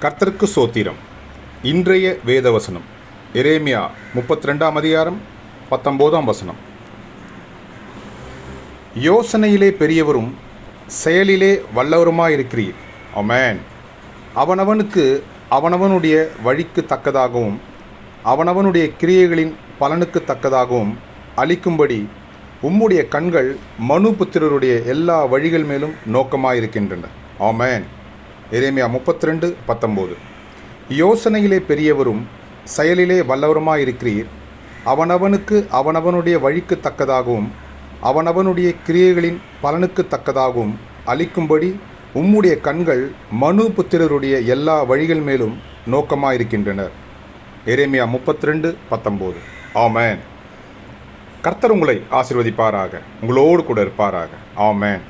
கர்த்தருக்கு சோத்திரம். இன்றைய வேதவசனம் எரேமியா 32ஆம் அதிகாரம் 19ஆம் வசனம். யோசனையிலே பெரியவரும் செயலிலே வல்லவருமாயிருக்கிறீர். ஆமென். அவனவனுக்கு அவனவனுடைய வழிக்கு தக்கதாகவும் அவனவனுடைய கிரியைகளின் பலனுக்கு தக்கதாகவும் அளிக்கும்படி உம்முடைய கண்கள் மனுபுத்திரருடைய எல்லா வழிகள் மேலும் நோக்கமாயிருக்கின்றன. ஆமென். எரேமியா 32:19. யோசனையிலே பெரியவரும் செயலிலே வல்லவருமாயிருக்கிறீர். அவனவனுக்கு அவனவனுடைய வழிக்கு தக்கதாகவும் அவனவனுடைய கிரியைகளின் பலனுக்கு தக்கதாகவும் அளிக்கும்படி உம்முடைய கண்கள் மனுபுத்திரருடைய எல்லா வழிகள் மேலும் நோக்கமாயிருக்கின்றனர். எரேமியா 32:19. ஆமென். கர்த்தர் உங்களை ஆசீர்வதிப்பாராக, உங்களோடு கூட இருப்பாராக. ஆமென்.